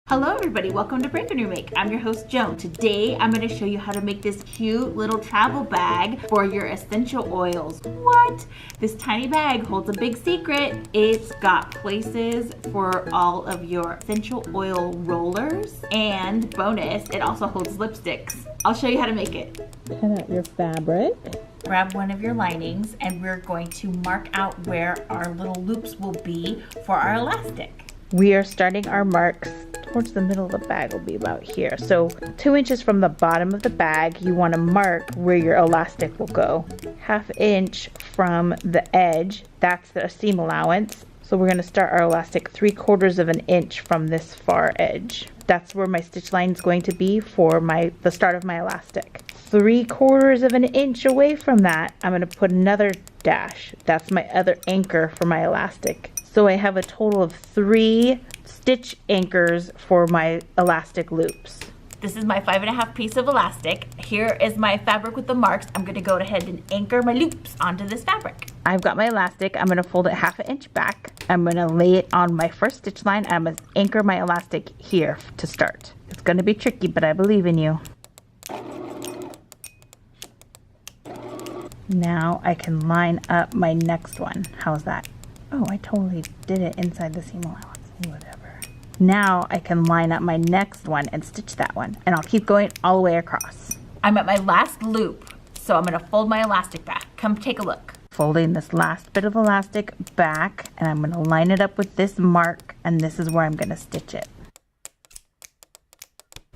Hello everybody, welcome to Break and Remake. I'm your host Joan. Today I'm going to show you how to make this cute little travel bag for your essential oils. What? This tiny bag holds a big secret. It's got places for all of your essential oil rollers, and bonus, it also holds lipsticks. I'll show you how to make it. Cut out your fabric. Grab one of your linings and we're going to mark out where our little loops will be for our elastic. We are starting our marks towards the middle of the bag, will be about here. So 2 inches from the bottom of the bag, you want to mark where your elastic will go. 1/2 inch from the edge, that's the seam allowance. So we're going to start our elastic 3/4 of an inch from this far edge. That's where my stitch line is going to be for the start of my elastic. 3/4 of an inch away from that, I'm going to put another dash. That's my other anchor for my elastic. So I have a total of 3 stitch anchors for my elastic loops. This is my 5.5 piece of elastic. Here is my fabric with the marks. I'm going to go ahead and anchor my loops onto this fabric. I've got my elastic. I'm going to fold it 1/2 inch back. I'm going to lay it on my first stitch line. I'm going to anchor my elastic here to start. It's going to be tricky, but I believe in you. Now I can line up my next one. How's that? Oh, I totally did it inside the seam allowance. Whatever. Now I can line up my next one and stitch that one. And I'll keep going all the way across. I'm at my last loop, so I'm going to fold my elastic back. Come take a look. Folding this last bit of elastic back, and I'm going to line it up with this mark, and this is where I'm going to stitch it.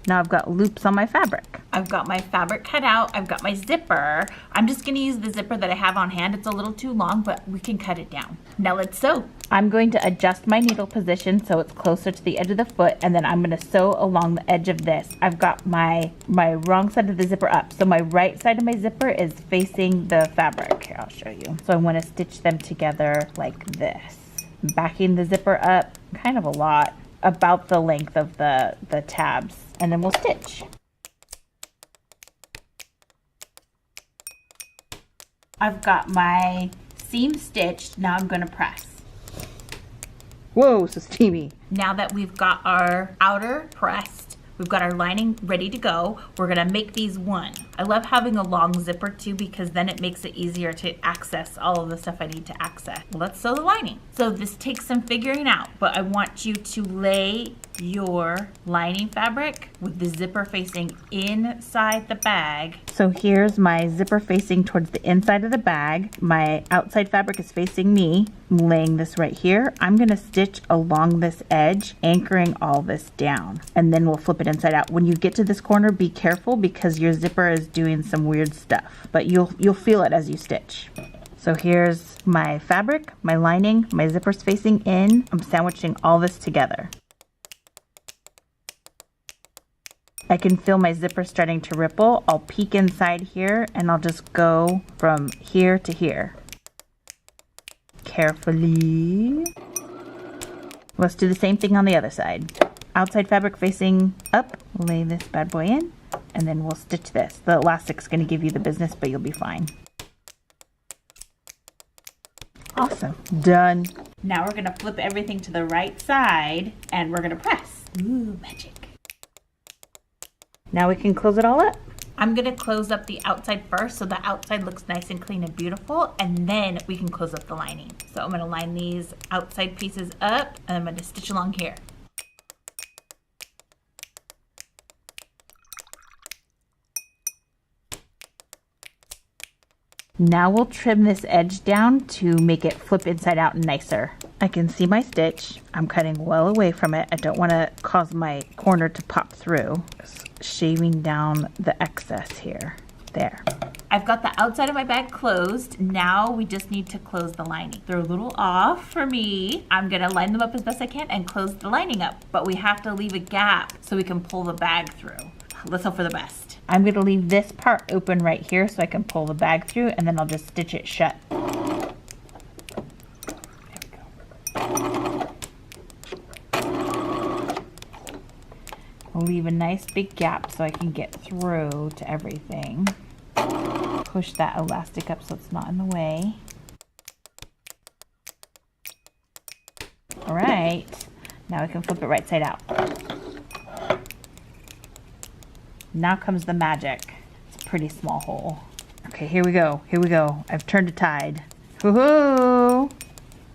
Now I've got loops on my fabric. I've got my fabric cut out. I've got my zipper. I'm just going to use the zipper that I have on hand. It's a little too long, but we can cut it down. Now let's sew. I'm going to adjust my needle position so it's closer to the edge of the foot, and then I'm going to sew along the edge of this. I've got my wrong side of the zipper up, so my right side of my zipper is facing the fabric. Here, I'll show you. So I want to stitch them together like this. Backing the zipper up kind of a lot, about the length of the tabs, and then we'll stitch. I've got my seam stitched. Now I'm going to press. Whoa, so steamy. Now that we've got our outer pressed, we've got our lining ready to go, we're going to make these one. I love having a long zipper too because then it makes it easier to access all of the stuff I need to access. Let's sew the lining. So this takes some figuring out, but I want you to lay your lining fabric with the zipper facing inside the bag. So here's my zipper facing towards the inside of the bag. My outside fabric is facing me. I'm laying this right here. I'm going to stitch along this edge, anchoring all this down, and then we'll flip it inside out. When you get to this corner, be careful because your zipper is doing some weird stuff, but you'll feel it as you stitch. So here's my fabric, my lining, my zipper's facing in. I'm sandwiching all this together. I can feel my zipper starting to ripple. I'll peek inside here and I'll just go from here to here. Carefully. Let's do the same thing on the other side. Outside fabric facing up, lay this bad boy in, and then we'll stitch this. The elastic's going to give you the business, but you'll be fine. Awesome. Done. Now we're going to flip everything to the right side and we're going to press. Ooh, magic. Now we can close it all up. I'm going to close up the outside first so the outside looks nice and clean and beautiful, and then we can close up the lining. So I'm going to line these outside pieces up and I'm going to stitch along here. Now we'll trim this edge down to make it flip inside out nicer. I can see my stitch. I'm cutting well away from it. I don't want to cause my corner to pop through. Just shaving down the excess here. There. I've got the outside of my bag closed. Now we just need to close the lining. They're a little off for me. I'm going to line them up as best I can and close the lining up, but we have to leave a gap so we can pull the bag through. Let's hope for the best. I'm going to leave this part open right here so I can pull the bag through, and then I'll just stitch it shut. I'll leave a nice big gap so I can get through to everything. Push that elastic up so it's not in the way. All right, now we can flip it right side out. Now comes the magic. It's a pretty small hole. Okay, here we go. Here we go. I've turned a tide. Woohoo!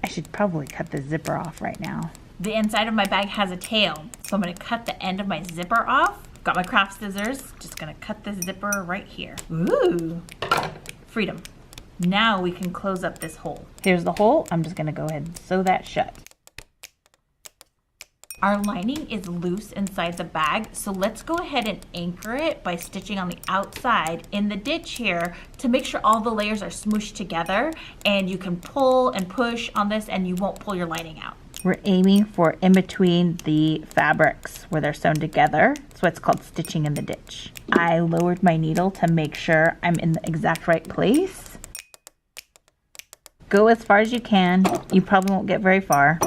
I should probably cut the zipper off right now. The inside of my bag has a tail, so I'm gonna cut the end of my zipper off. Got my craft scissors, just gonna cut the zipper right here. Ooh, freedom. Now we can close up this hole. Here's the hole. I'm just gonna go ahead and sew that shut. Our lining is loose inside the bag, so let's go ahead and anchor it by stitching on the outside in the ditch here to make sure all the layers are smooshed together, and you can pull and push on this and you won't pull your lining out. We're aiming for in between the fabrics where they're sewn together. That's what's called stitching in the ditch. I lowered my needle to make sure I'm in the exact right place. Go as far as you can. You probably won't get very far.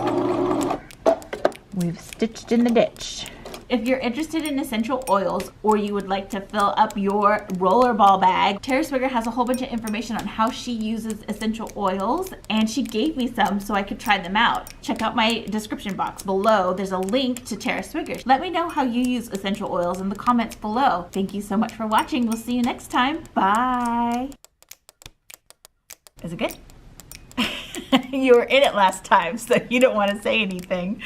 We've stitched in the ditch. If you're interested in essential oils or you would like to fill up your rollerball bag, Tara Swigger has a whole bunch of information on how she uses essential oils, and she gave me some so I could try them out. Check out my description box below. There's a link to Tara Swigger. Let me know how you use essential oils in the comments below. Thank you so much for watching. We'll see you next time. Bye. Is it good? You were in it last time, so you don't want to say anything.